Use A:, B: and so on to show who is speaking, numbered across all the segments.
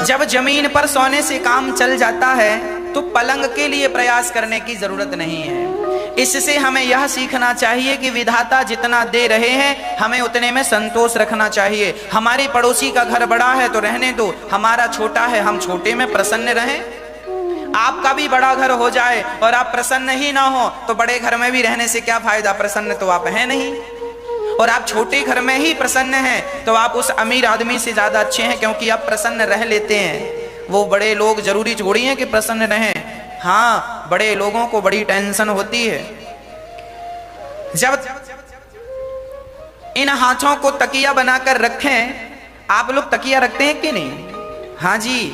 A: जब जमीन पर सोने से काम चल जाता है तो पलंग के लिए प्रयास करने की जरूरत नहीं है। इससे हमें यह सीखना चाहिए कि विधाता जितना दे रहे हैं हमें उतने में संतोष रखना चाहिए। हमारे पड़ोसी का घर बड़ा है तो रहने दो, हमारा छोटा है हम छोटे में प्रसन्न रहें। आपका भी बड़ा घर हो जाए और आप प्रसन्न ही ना हो तो बड़े घर में भी रहने से क्या फायदा, प्रसन्न तो आप हैं नहीं। और आप छोटे घर में ही प्रसन्न हैं तो आप उस अमीर आदमी से ज्यादा अच्छे हैं, क्योंकि आप प्रसन्न रह लेते हैं। वो बड़े लोग जरूरी थोड़ी हैं कि प्रसन्न रहें। हाँ, बड़े लोगों को बड़ी टेंशन होती है। जब इन हाथों को तकिया बनाकर रखें, आप लोग तकिया रखते हैं कि नहीं? हाँ जी,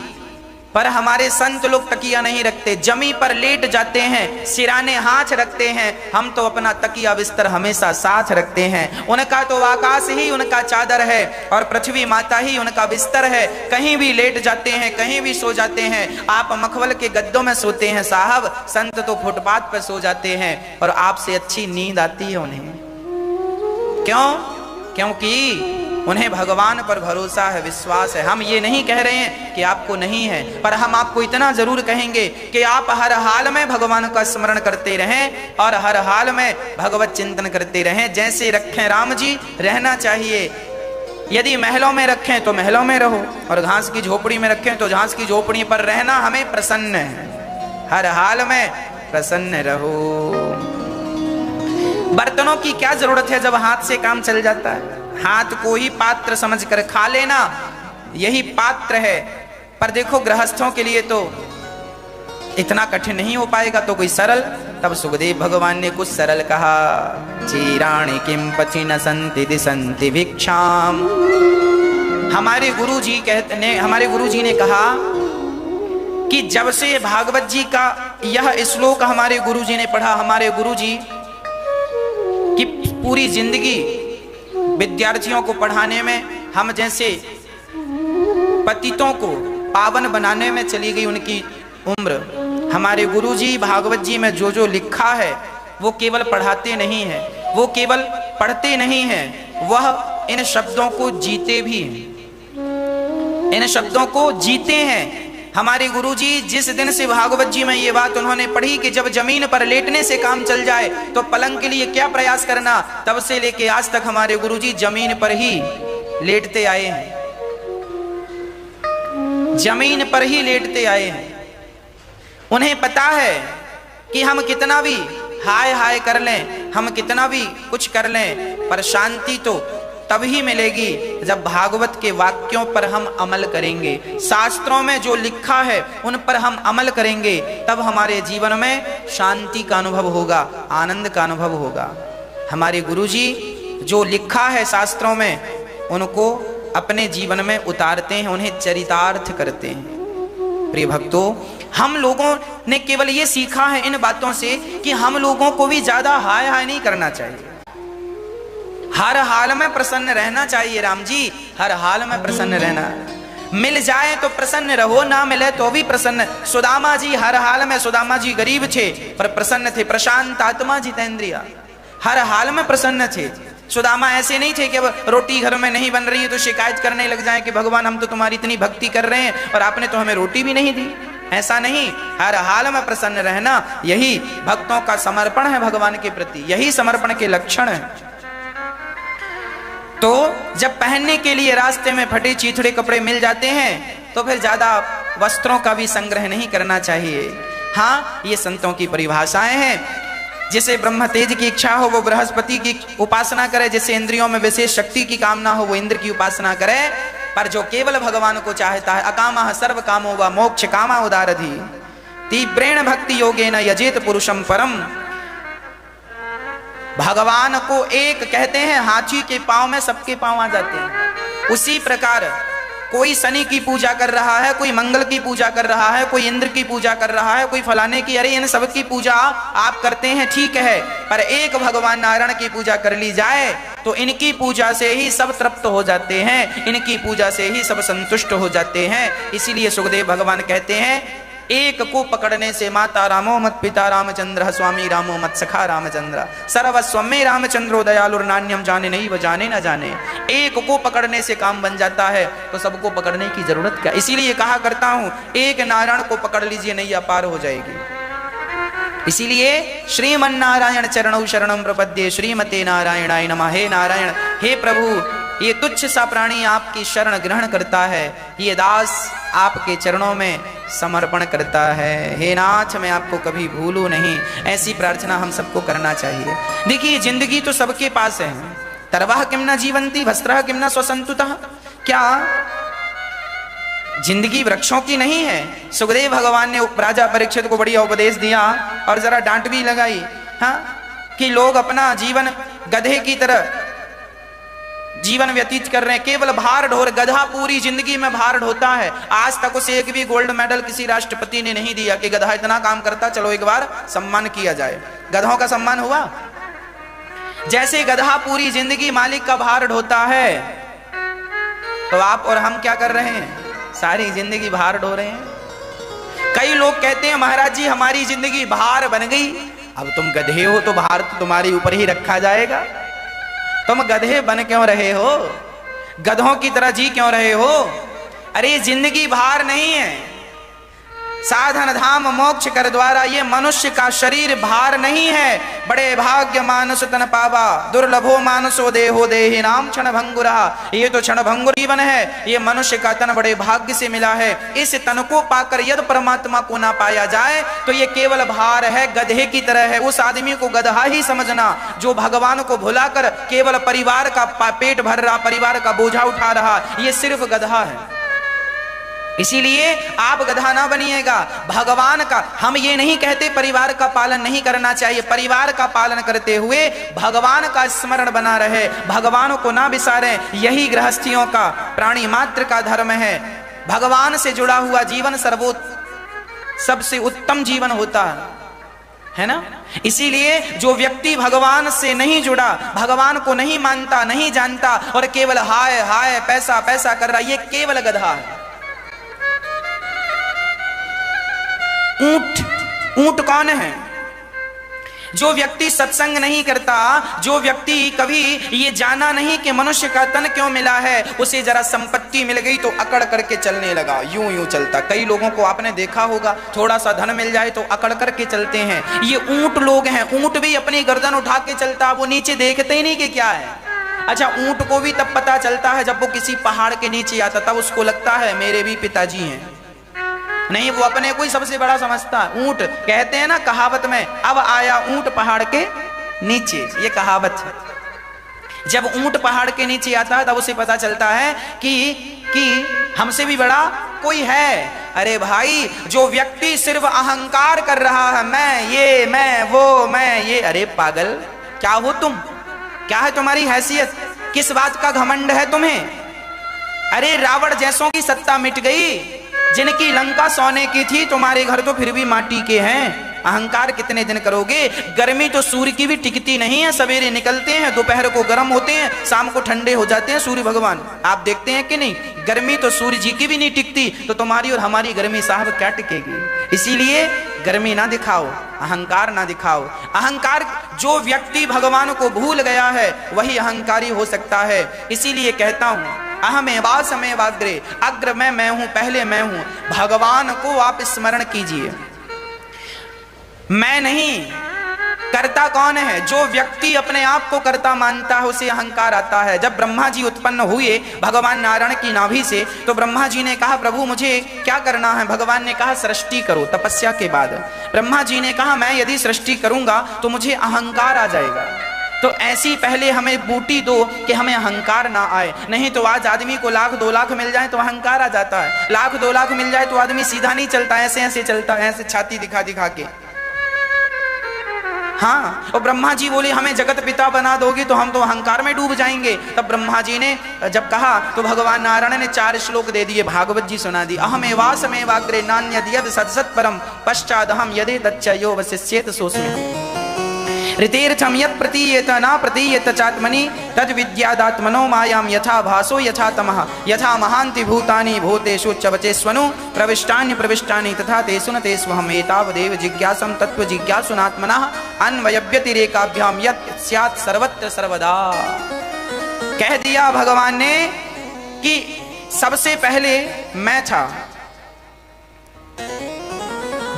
A: पर हमारे संत लोग तकिया नहीं रखते, जमी पर लेट जाते हैं, सिराने हाथ रखते हैं। हम तो अपना तकिया बिस्तर हमेशा साथ रखते हैं। उनका तो आकाश ही उनका चादर है और पृथ्वी माता ही उनका बिस्तर है। कहीं भी लेट जाते हैं, कहीं भी सो जाते हैं। आप मखमल के गद्दों में सोते हैं साहब, संत तो फुटपाथ पर सो जाते हैं और आपसे अच्छी नींद आती है उन्हें। क्यों? क्योंकि उन्हें भगवान पर भरोसा है, विश्वास है। हम ये नहीं कह रहे हैं कि आपको नहीं है, पर हम आपको इतना जरूर कहेंगे कि आप हर हाल में भगवान का स्मरण करते रहें और हर हाल में भगवत चिंतन करते रहें। जैसे रखें राम जी रहना चाहिए। यदि महलों में रखें तो महलों में रहो और घास की झोपड़ी में रखें तो घास की झोपड़ी पर रहना हमें प्रसन्न है। हर हाल में प्रसन्न रहो। बर्तनों की क्या जरूरत है जब हाथ से काम चल जाता है? हाथ को ही पात्र समझकर खा लेना, यही पात्र है। पर देखो गृहस्थों के लिए तो इतना कठिन नहीं हो पाएगा, तो कोई सरल। तब सुखदेव भगवान ने कुछ सरल कहा। चीराणि किम पचि न संति दिसंति भिक्षाम। हमारे गुरुजी ने कहा कि जब से भागवत जी का यह श्लोक हमारे गुरुजी ने पढ़ा, हमारे गुरुजी की पूरी जिंदगी विद्यार्थियों को पढ़ाने में, हम जैसे पतितों को पावन बनाने में चली गई उनकी उम्र। हमारे गुरुजी भागवत जी में जो जो लिखा है वो केवल पढ़ाते नहीं हैं, वो केवल पढ़ते नहीं हैं, वह इन शब्दों को जीते भी हैं। इन शब्दों को जीते हैं। हमारे गुरुजी जिस दिन से भागवत जी में ये बात उन्होंने पढ़ी कि जब जमीन पर लेटने से काम चल जाए तो पलंग के लिए क्या प्रयास करना, तब से लेके आज तक हमारे गुरुजी जमीन पर ही लेटते आए हैं। जमीन पर ही लेटते आए हैं। उन्हें पता है कि हम कितना भी हाय हाय कर लें, हम कितना भी कुछ कर लें, पर शांति तो तभी मिलेगी जब भागवत के वाक्यों पर हम अमल करेंगे। शास्त्रों में जो लिखा है उन पर हम अमल करेंगे, तब हमारे जीवन में शांति का अनुभव होगा, आनंद का अनुभव होगा। हमारे गुरुजी जो लिखा है शास्त्रों में उनको अपने जीवन में उतारते हैं, उन्हें चरितार्थ करते हैं। प्रिय भक्तों, हम लोगों ने केवल ये सीखा है इन बातों से कि हम लोगों को भी ज्यादा हाय हाय नहीं करना चाहिए, हर हाल में प्रसन्न रहना चाहिए। राम जी, हर हाल में प्रसन्न रहना। मिल जाए तो प्रसन्न रहो, ना मिले तो भी प्रसन्न। सुदामा जी हर हाल में, सुदामा जी गरीब थे पर प्रसन्न थे। प्रशांत आत्मा जितेंद्रिय, हर हाल में प्रसन्न थे। सुदामा ऐसे नहीं थे कि अब रोटी घर में नहीं बन रही है तो शिकायत करने लग जाए कि भगवान हम तो तुम्हारी इतनी भक्ति कर रहे हैं और आपने तो हमें रोटी भी नहीं दी। ऐसा नहीं, हर हाल में प्रसन्न रहना यही भक्तों का समर्पण है भगवान के प्रति, यही समर्पण के लक्षण है। तो जब पहनने के लिए रास्ते में फटे चीथड़े कपड़े मिल जाते हैं तो फिर ज्यादा वस्त्रों का भी संग्रह नहीं करना चाहिए। हाँ, ये संतों की परिभाषाएं हैं। जिसे ब्रह्म तेज की इच्छा हो वो बृहस्पति की उपासना करे, जिसे इंद्रियों में विशेष शक्ति की कामना हो वो इंद्र की उपासना करे, पर जो केवल भगवान को चाहता है, अकामः सर्व कामो वा मोक्ष कामा उदारधि तीव्रेण भक्ति योगेन यजेत पुरुषम परम। भगवान को एक कहते हैं, हाथी के पांव में सबके पांव आ जाते हैं। उसी प्रकार कोई शनि की पूजा कर रहा है, कोई मंगल की पूजा कर रहा है, कोई इंद्र की पूजा कर रहा है, कोई फलाने की, अरे इन सब की पूजा आप करते हैं ठीक है, पर एक भगवान नारायण की पूजा कर ली जाए तो इनकी पूजा से ही सब तृप्त हो जाते हैं, इनकी पूजा से ही सब संतुष्ट हो जाते हैं। इसीलिए सुखदेव भगवान कहते हैं एक को पकड़ने से माता रामो मत पिता रामचंद्र स्वामी रामो मत सखा रामचंद्र सर्वस्वमे रामचंद्रो दयालुर नान्यम जाने नहीं वो जाने न जाने। एक को पकड़ने से काम बन जाता है तो सबको पकड़ने की जरूरत क्या। इसीलिए कहा करता हूं एक नारायण को पकड़ लीजिए नैया पार हो जाएगी। इसीलिए श्रीमन नारायण चरणौ शरणम प्रपद्ये श्रीमते नारायणाय नमः। हे नारायण, हे प्रभु, ये तुच्छ सा प्राणी आपकी शरण ग्रहण करता है, ये दास आपके चरणों में समर्पण करता है। हे नाथ, मैं आपको कभी भूलूं नहीं। ऐसी प्रार्थना हम सबको करना चाहिए। देखिए जिंदगी तो सबके पास है। तरवाह किम न जीवंती वस्त्रः किम न स्वसंतुतः। क्या जिंदगी वृक्षों की नहीं है? सुखदेव भगवान ने राजा परीक्षित को बढ़िया उपदेश दिया और जरा डांट भी लगाई, हाँ, कि लोग अपना जीवन गधे की तरह जीवन व्यतीत कर रहे हैं, केवल भार ढोर। गधा पूरी जिंदगी में भार ढोता है। आज तक उसे एक भी गोल्ड मेडल किसी राष्ट्रपति ने नहीं दिया कि गधा इतना काम करता, चलो एक बार सम्मान किया जाए। गधों का सम्मान हुआ? जैसे गधा पूरी जिंदगी मालिक का भार ढोता है, तो आप और हम क्या कर रहे हैं? सारी जिंदगी भार ढो रहे हैं। कई लोग कहते हैं महाराज जी हमारी जिंदगी भार बन गई। अब तुम गधे हो तो भार तो तुम्हारे ऊपर ही रखा जाएगा। तुम गधे बन क्यों रहे हो? गधों की तरह जी क्यों रहे हो? अरे जिंदगी भार नहीं है। साधन धाम मोक्ष कर द्वारा ये मनुष्य का शरीर भार नहीं है। बड़े भाग्य मानस तन पावा दुर्लभो मानसो देहो देहि नाम क्षण भंगुरा। ये तो क्षण भंगुर जीवन है। ये मनुष्य का तन बड़े भाग्य से मिला है। इस तन को पाकर यदि परमात्मा को ना पाया जाए तो ये केवल भार है, गधे की तरह है। उस आदमी को गधा ही समझना जो भगवान को भुलाकर केवल परिवार का पेट भर रहा, परिवार का बोझा उठा रहा, ये सिर्फ गधा है। इसीलिए आप गधा ना बनिएगा। भगवान का, हम ये नहीं कहते परिवार का पालन नहीं करना चाहिए। परिवार का पालन करते हुए भगवान का स्मरण बना रहे, भगवान को ना बिसारें। यही गृहस्थियों का, प्राणी मात्र का धर्म है। भगवान से जुड़ा हुआ जीवन सबसे उत्तम जीवन होता है ना। इसीलिए जो व्यक्ति भगवान से नहीं जुड़ा, भगवान को नहीं मानता, नहीं जानता और केवल हाय हाय पैसा पैसा कर रहा, ये केवल गधा है। ऊंट कौन है? जो व्यक्ति सत्संग नहीं करता, जो व्यक्ति कभी ये जाना नहीं कि मनुष्य का तन क्यों मिला है, उसे जरा संपत्ति मिल गई तो अकड़ करके चलने लगा, यूं यूं चलता। कई लोगों को आपने देखा होगा, थोड़ा सा धन मिल जाए तो अकड़ करके चलते हैं। ये ऊंट लोग हैं। ऊंट भी अपनी गर्दन उठा के चलता, वो नीचे देखते ही नहीं कि क्या है। अच्छा, ऊंट को भी तब पता चलता है जब वो किसी पहाड़ के नीचे आता, तब उसको लगता है मेरे भी पिताजी हैं। नहीं, वो अपने को ही सबसे बड़ा समझता है। ऊंट कहते हैं ना कहावत में, अब आया ऊंट पहाड़ के नीचे, ये कहावत है। जब ऊंट पहाड़ के नीचे आता है तब उसे पता चलता है कि हमसे भी बड़ा कोई है। अरे भाई, जो व्यक्ति सिर्फ अहंकार कर रहा है, मैं ये, मैं वो, मैं ये, अरे पागल, क्या हो तुम? क्या है तुम्हारी हैसियत? किस बात का घमंड है तुम्हें? अरे रावण जैसों की सत्ता मिट गई, जिनकी लंका सोने की थी, तुम्हारे घर तो फिर भी माटी के हैं। अहंकार कितने दिन करोगे? गर्मी तो सूर्य की भी टिकती नहीं है। सवेरे निकलते हैं, दोपहर को गर्म होते हैं, शाम को ठंडे हो जाते हैं सूर्य भगवान। आप देखते हैं कि नहीं? गर्मी तो सूर्य जी की भी नहीं टिकती, तो तुम्हारी और हमारी गर्मी साहब क्या टिकेगी? इसीलिए गर्मी ना दिखाओ, अहंकार ना दिखाओ। अहंकार, जो व्यक्ति भगवान को भूल गया है वही अहंकारी हो सकता है। इसीलिए कहता हूं, अहमेवासमेवाग्रे, अग्र मैं हूं, पहले मैं हूं। भगवान को आप स्मरण कीजिए। मैं नहीं, कर्ता कौन है? जो व्यक्ति अपने आप को कर्ता मानता है उसे अहंकार आता है। जब ब्रह्मा जी उत्पन्न हुए भगवान नारायण की नाभि से, तो ब्रह्मा जी ने कहा प्रभु मुझे क्या करना है? भगवान ने कहा सृष्टि करो। तपस्या के बाद ब्रह्मा जी ने कहा मैं यदि सृष्टि करूंगा तो मुझे अहंकार आ जाएगा, तो ऐसी पहले हमें बूटी दो कि हमें अहंकार ना आए। नहीं तो आज आदमी को 1 लाख 2 लाख मिल जाए तो अहंकार आ जाता है। 1 लाख 2 लाख मिल जाए तो आदमी सीधा नहीं चलता, ऐसे ऐसे चलता है, ऐसे छाती दिखा दिखा के। हाँ, और ब्रह्मा जी बोले हमें जगत पिता बना दोगे तो हम तो अहंकार में डूब जाएंगे। तब ब्रह्मा जी ने जब कहा तो भगवान नारायण ने 4 श्लोक दे दिए, भागवत जी सुना दी। ऋतेर्थम यत् प्रतीयेत न प्रतीयेत चात्मनि तद विद्यादात्मनो मायां यथा भासो यथा तमः यथा महान्ति भूतानि भूतेषु चवचेष्वनु प्रविष्टानि प्रविष्टानि तथा तेषु न तेष्वहम् एतावदेव जिज्ञासं तत्त्व जिज्ञासुनात्मनः अन्वयव्यतिरेकाभ्यां यत् स्यात् सर्वत्र सर्वदा। कह दिया भगवान ने कि सबसे पहले मैं था।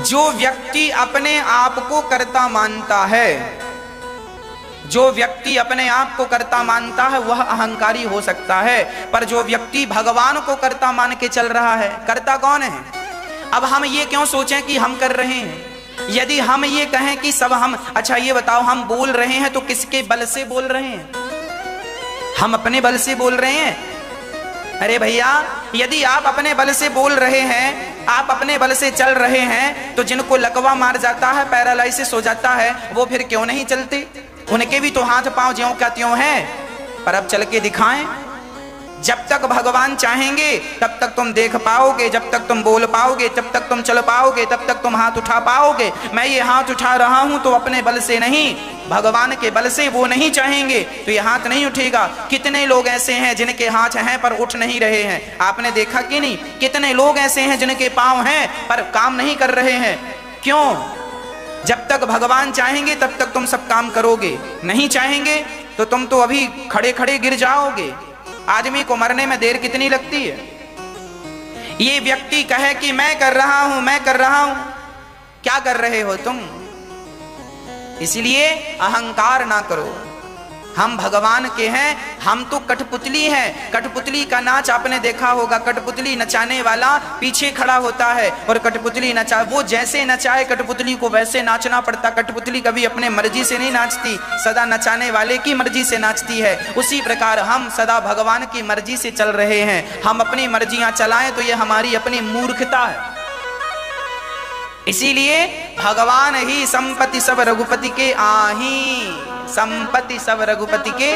A: जो व्यक्ति अपने आप को कर्ता मानता है, जो व्यक्ति अपने आप को कर्ता मानता है वह अहंकारी हो सकता है, पर जो व्यक्ति भगवान को कर्ता मान के चल रहा है, कर्ता कौन है? अब हम ये क्यों सोचें कि हम कर रहे हैं? यदि हम ये कहें कि सब हम, अच्छा ये बताओ हम बोल रहे हैं तो किसके बल से बोल रहे हैं? हम अपने बल से बोल रहे हैं? अरे भैया, यदि आप अपने बल से बोल रहे हैं, आप अपने बल से चल रहे हैं, तो जिनको लकवा मार जाता है, पैरालाइसिस हो जाता है, वो फिर क्यों नहीं चलते? उनके भी तो हाथ पांव ज्यों का त्यों है, पर अब चल के दिखाएं। जब तक भगवान चाहेंगे तब तक तुम देख पाओगे, जब तक तुम बोल पाओगे, तब तक तुम चल पाओगे, तब तक तुम हाथ उठा पाओगे। मैं ये हाथ उठा रहा हूं तो अपने बल से नहीं, भगवान के बल से। वो नहीं चाहेंगे तो ये हाथ नहीं उठेगा। कितने लोग ऐसे हैं जिनके हाथ हैं पर उठ नहीं रहे हैं, आपने देखा कि नहीं? कितने लोग ऐसे हैं जिनके पांव हैं पर काम नहीं कर रहे हैं। क्यों? जब तक भगवान चाहेंगे तब तक तुम सब काम करोगे, नहीं चाहेंगे तो तुम तो अभी खड़े खड़े गिर जाओगे। आदमी को मरने में देर कितनी लगती है? ये व्यक्ति कहे कि मैं कर रहा हूं, मैं कर रहा हूं, क्या कर रहे हो तुम? इसलिए अहंकार ना करो। हम भगवान के हैं, हम तो कठपुतली हैं। कठपुतली का नाच आपने देखा होगा, कठपुतली नचाने वाला पीछे खड़ा होता है और कठपुतली नचा, वो जैसे नचाए कठपुतली को वैसे नाचना पड़ता। कठपुतली कभी अपने मर्जी से नहीं नाचती, सदा नचाने वाले की मर्जी से नाचती है। उसी प्रकार हम सदा भगवान की मर्जी से चल रहे हैं। हम अपनी मर्जियां चलाएं तो ये हमारी अपनी मूर्खता है। इसीलिए भगवान ही संपत्ति सब रघुपति के आही, संपत्ति सब रघुपति के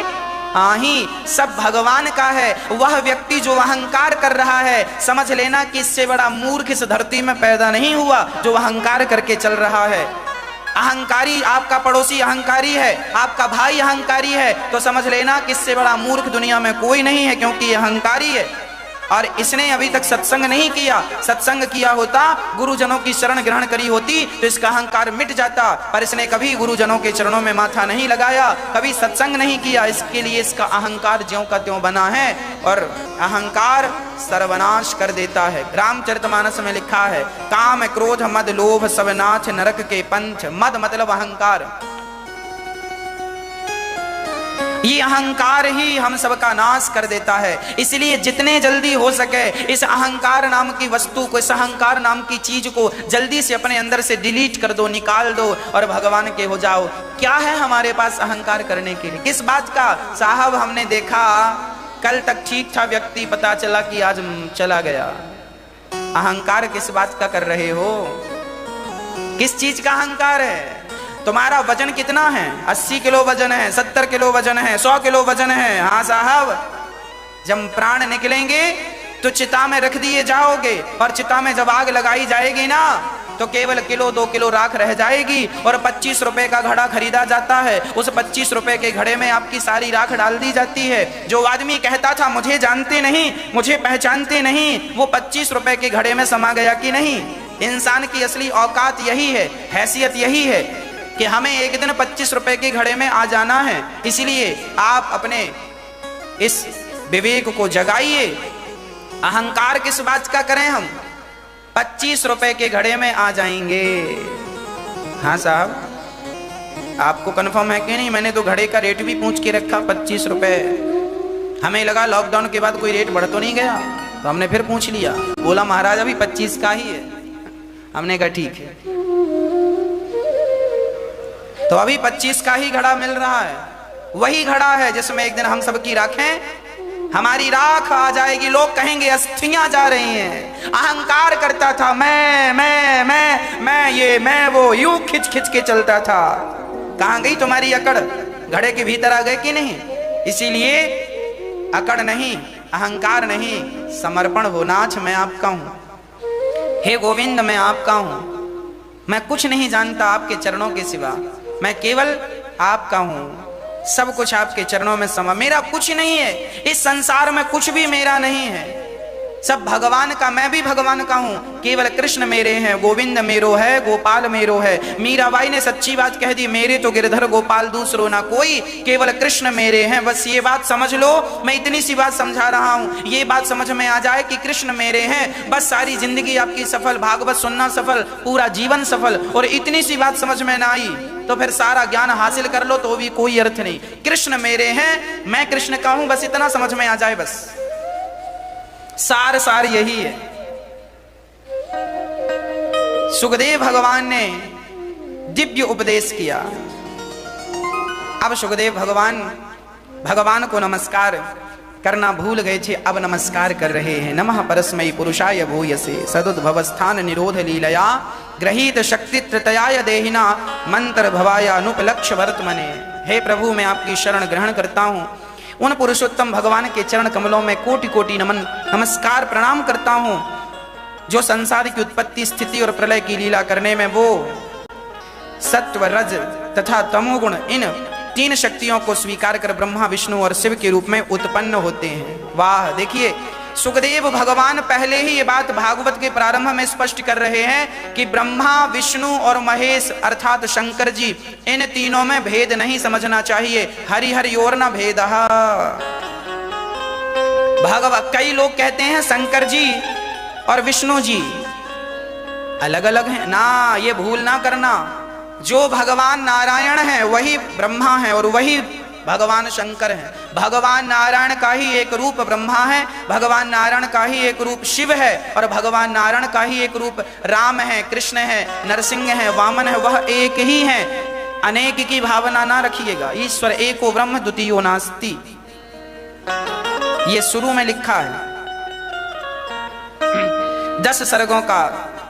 A: आही, सब भगवान का है। वह व्यक्ति जो अहंकार कर रहा है, समझ लेना कि इससे बड़ा मूर्ख इस धरती में पैदा नहीं हुआ जो अहंकार करके चल रहा है। अहंकारी, आपका पड़ोसी अहंकारी है, आपका भाई अहंकारी है, तो समझ लेना कि इससे बड़ा मूर्ख दुनिया में कोई नहीं है, क्योंकि अहंकारी है। और इसने अभी तक सत्संग नहीं किया। सत्संग किया होता, गुरुजनों की शरण ग्रहण करी होती तो इसका अहंकार मिट जाता, पर इसने कभी गुरुजनों के चरणों में माथा नहीं लगाया, कभी सत्संग नहीं किया। इसके लिए इसका अहंकार ज्यों का त्यों बना है और अहंकार सर्वनाश कर देता है। रामचरितमानस में लिखा है, काम क्रोध मद लोभ सब नाथ नरक के पंथ। मद मतलब अहंकार। ये अहंकार ही हम सबका नाश कर देता है। इसलिए जितने जल्दी हो सके इस अहंकार नाम की वस्तु को, इस अहंकार नाम की चीज को जल्दी से अपने अंदर से डिलीट कर दो, निकाल दो और भगवान के हो जाओ। क्या है हमारे पास अहंकार करने के लिए? किस बात का? साहब हमने देखा कल तक ठीक था व्यक्ति, पता चला कि आज चला गया। अहंकार किस बात का कर रहे हो? किस चीज का अहंकार है? तुम्हारा वजन कितना है? 80 किलो वजन है, 70 किलो वजन है, 100 किलो वजन है। हाँ साहब, जब प्राण निकलेंगे तो चिता में रख दिए जाओगे और चिता में जब आग लगाई जाएगी ना तो केवल किलो 2 किलो राख रह जाएगी। और 25 रुपए का घड़ा खरीदा जाता है, उस 25 रुपए के घड़े में आपकी सारी राख डाल दी जाती है। जो आदमी कहता था मुझे जानते नहीं, मुझे पहचानते नहीं, वो 25 रुपए के घड़े में समा गया कि नहीं? इंसान की असली औकात यही है, हैसियत यही है कि हमें एक दिन 25 रुपए के घड़े में आ जाना है। इसलिए आप अपने इस विवेक को जगाइए। अहंकार किस बात का करें हम? 25 रुपए के घड़े में आ जाएंगे। हाँ साहब, आपको कंफर्म है कि नहीं? मैंने तो घड़े का रेट भी पूछ के रखा 25 रुपए। हमें लगा लॉकडाउन के बाद कोई रेट बढ़ तो नहीं गया, तो हमने फिर पूछ लिया। बोला महाराज अभी 25 का ही है। हमने कहा ठीक है, तो अभी 25 का ही घड़ा मिल रहा है। वही घड़ा है जिसमें एक दिन हम सबकी राखें, हमारी राख आ जाएगी। लोग कहेंगे अस्थियां जा रही हैं। अहंकार करता था, मैं ये मैं वो, यूं खिंच खिंच के चलता था। कहां गई तुम्हारी अकड़? घड़े के भीतर आ गए कि नहीं? इसीलिए अकड़ नहीं, अहंकार नहीं, समर्पण हो। नाथ मैं आपका हूं, हे गोविंद मैं आपका हूं। मैं कुछ नहीं जानता आपके चरणों के सिवा, मैं केवल आपका हूं, सब कुछ आपके चरणों में समा, मेरा कुछ नहीं है, इस संसार में कुछ भी मेरा नहीं है, सब भगवान का, मैं भी भगवान का हूं, केवल कृष्ण मेरे हैं, गोविंद मेरो है, गोपाल मेरो है। मीराबाई ने सच्ची बात कह दी, मेरे तो गिरधर गोपाल दूसरो ना कोई, केवल कृष्ण मेरे हैं। बस ये बात समझ लो, मैं इतनी सी बात समझा रहा हूं, ये बात समझ में आ जाए कि कृष्ण मेरे हैं, बस सारी जिंदगी आपकी सफल, भागवत सुनना सफल, पूरा जीवन सफल। और इतनी सी बात समझ में ना आई तो फिर सारा ज्ञान हासिल कर लो तो भी कोई अर्थ नहीं। कृष्ण मेरे हैं, मैं कृष्ण का हूं, बस इतना समझ में आ जाए, बस सार यही है। सुखदेव भगवान ने दिव्य उपदेश किया। अब सुखदेव भगवान को नमस्कार करना भूल गए थे, अब नमस्कार कर रहे हैं। नमः परस्मै पुरुषाय भूयसे सदुद्भवस्थान निरोध लीलया ग्रहीत शक्ति त्रितयाय देहिना मंत्र भवाय अनुपलक्ष्य वर्तमने। हे प्रभु, मैं आपकी शरण ग्रहण करता हूं, उन पुरुषोत्तम भगवान के चरण कमलों में कोटि कोटि नमस्कार प्रणाम करता हूं, जो संसार की उत्पत्ति, स्थिति और प्रलय की लीला करने में वो सत्व, रज तथा तमोगुण, इन तीन शक्तियों को स्वीकार कर ब्रह्मा, विष्णु और शिव के रूप में उत्पन्न होते हैं। वाह, देखिए सुखदेव भगवान पहले ही ये बात भागवत के प्रारंभ में स्पष्ट कर रहे हैं कि ब्रह्मा, विष्णु और महेश अर्थात शंकर जी, इन तीनों में भेद नहीं समझना चाहिए। हरिहरियोर न भेद। भागवत, कई लोग कहते हैं शंकर जी और विष्णु जी अलग अलग हैं ना, ये भूल ना करना। जो भगवान नारायण है वही ब्रह्मा है और वही भगवान शंकर है। भगवान नारायण का ही एक रूप ब्रह्मा है, भगवान नारायण का ही एक रूप शिव है, और भगवान नारायण का ही एक रूप राम है, कृष्ण है, नरसिंह है, वामन है, वह एक ही है। अनेक की भावना ना रखिएगा। ईश्वर एको ब्रह्म द्वितीयो नास्ति, ये शुरू में लिखा है। 10 सर्गों का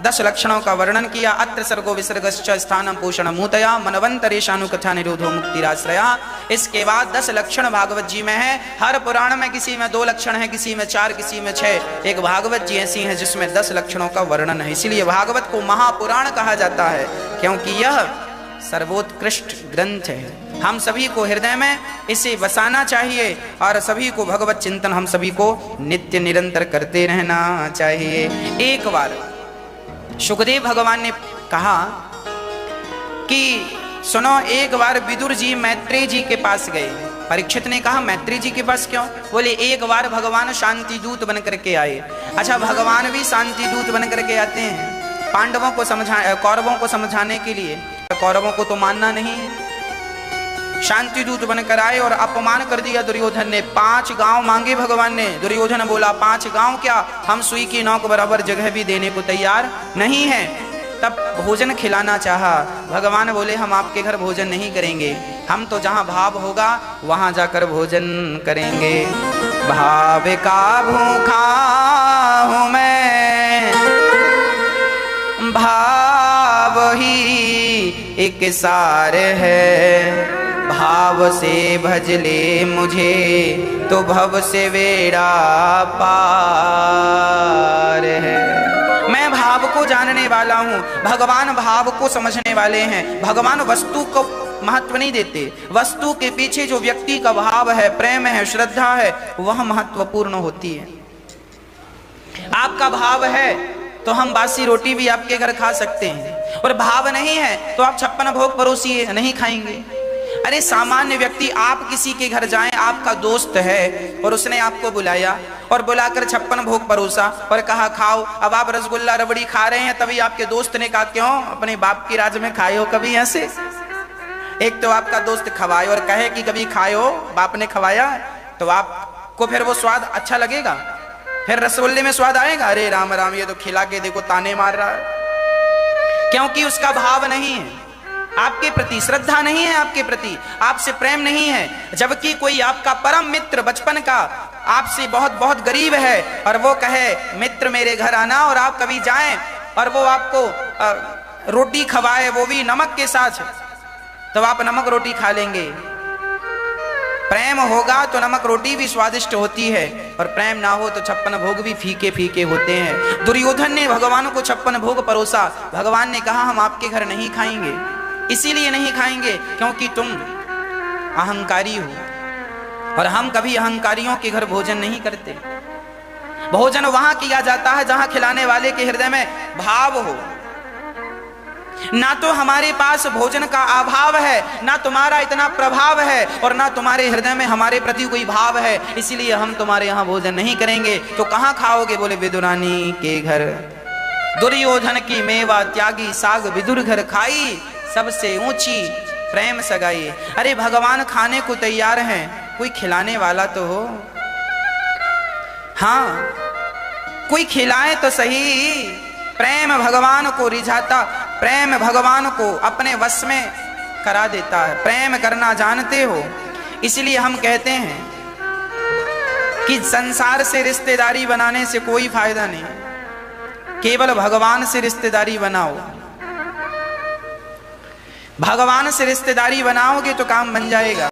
A: 10 लक्षणों का वर्णन किया। अत्र सर्गो विसर्गश्च स्थानम पोषण मूतया मनवंतरेशानु कथा निरोधो मुक्तिराश्रया। इसके बाद 10 लक्षण भागवत जी में है। हर पुराण में किसी में 2 लक्षण है, किसी में 4, किसी में 6। एक भागवत जी ऐसी है जिसमें 10 लक्षणों का वर्णन है। इसीलिए भागवत को महापुराण कहा जाता है, क्योंकि यह सर्वोत्कृष्ट ग्रंथ है। हम सभी को हृदय में इसे बसाना चाहिए और सभी को भगवत चिंतन हम सभी को नित्य निरंतर करते रहना चाहिए। एक बार सुखदेव भगवान ने कहा कि सुनो, एक बार विदुर जी मैत्रेय जी के पास गए। परीक्षित ने कहा मैत्रेय जी के पास क्यों? बोले एक बार भगवान शांति दूत बन करके आए। अच्छा, भगवान भी शांति दूत बन करके आते हैं पांडवों को कौरवों को समझाने के लिए। कौरवों को तो मानना नहीं है। शांति दूत बनकर आए और अपमान कर दिया दुर्योधन ने। 5 गांव मांगे भगवान ने। दुर्योधन बोला 5 गांव क्या, हम सुई की नौक बराबर जगह भी देने को तैयार नहीं है। तब भोजन खिलाना चाहा। भगवान बोले हम आपके घर भोजन नहीं करेंगे, हम तो जहां भाव होगा वहां जाकर भोजन करेंगे। भाव का भूखा हूं मैं, भाव ही एक सार है। भाव से भज ले मुझे तो भव से बेड़ा पार है। मैं भाव को जानने वाला हूँ, भगवान भाव को समझने वाले हैं। भगवान वस्तु को महत्व नहीं देते, वस्तु के पीछे जो व्यक्ति का भाव है, प्रेम है, श्रद्धा है, वह महत्वपूर्ण होती है। आपका भाव है तो हम बासी रोटी भी आपके घर खा सकते हैं, और भाव नहीं है तो आप 56 भोग परोसिए, नहीं खाएंगे। अरे सामान्य व्यक्ति, आप किसी के घर जाएं, आपका दोस्त है और उसने आपको बुलाया और बुलाकर 56 भोग परोसा और कहा खाओ। अब आप रसगुल्ला रबड़ी खा रहे हैं, तभी आपके दोस्त ने कहा क्यों अपने बाप की राज में खाए हो कभी ऐसे? एक तो आपका दोस्त खवाए और कहे कि कभी खाए हो, बाप ने खवाया, तो आपको फिर वो स्वाद अच्छा लगेगा? फिर रसगुल्ले में स्वाद आएगा? अरे राम राम, ये तो खिला के देखो ताने मार रहा है। क्योंकि उसका भाव नहीं है आपके प्रति, श्रद्धा नहीं है आपके प्रति, आपसे प्रेम नहीं है। जबकि कोई आपका परम मित्र बचपन का आपसे बहुत बहुत गरीब है और वो कहे मित्र मेरे घर आना, और आप कभी जाएं और वो आपको रोटी खवाए, वो भी नमक के साथ, तो आप नमक रोटी खा लेंगे। प्रेम होगा तो नमक रोटी भी स्वादिष्ट होती है, और प्रेम ना हो तो 56 भोग भी फीके फीके होते हैं। दुर्योधन ने भगवान को 56 भोग परोसा। भगवान ने कहा हम आपके घर नहीं खाएंगे। इसीलिए नहीं खाएंगे क्योंकि तुम अहंकारी हो, और हम कभी अहंकारियों के घर भोजन नहीं करते। भोजन वहां किया जाता है जहां खिलाने वाले के हृदय में भाव हो। ना तो हमारे पास भोजन का अभाव है, ना तुम्हारा इतना प्रभाव है, और ना तुम्हारे हृदय में हमारे प्रति कोई भाव है, इसलिए हम तुम्हारे यहाँ भोजन नहीं करेंगे। तो कहाँ खाओगे? बोले विदुरानी के घर। दुर्योधन की मेवा त्यागी साग विदुर घर खाई, सबसे ऊंची प्रेम सगाई। अरे भगवान खाने को तैयार हैं, कोई खिलाने वाला तो हो। हाँ, कोई खिलाए तो सही। प्रेम भगवान को रिझाता, प्रेम भगवान को अपने वश में करा देता है। प्रेम करना जानते हो, इसलिए हम कहते हैं कि संसार से रिश्तेदारी बनाने से कोई फायदा नहीं, केवल भगवान से रिश्तेदारी बनाओ। भगवान से रिश्तेदारी बनाओगे तो काम बन जाएगा।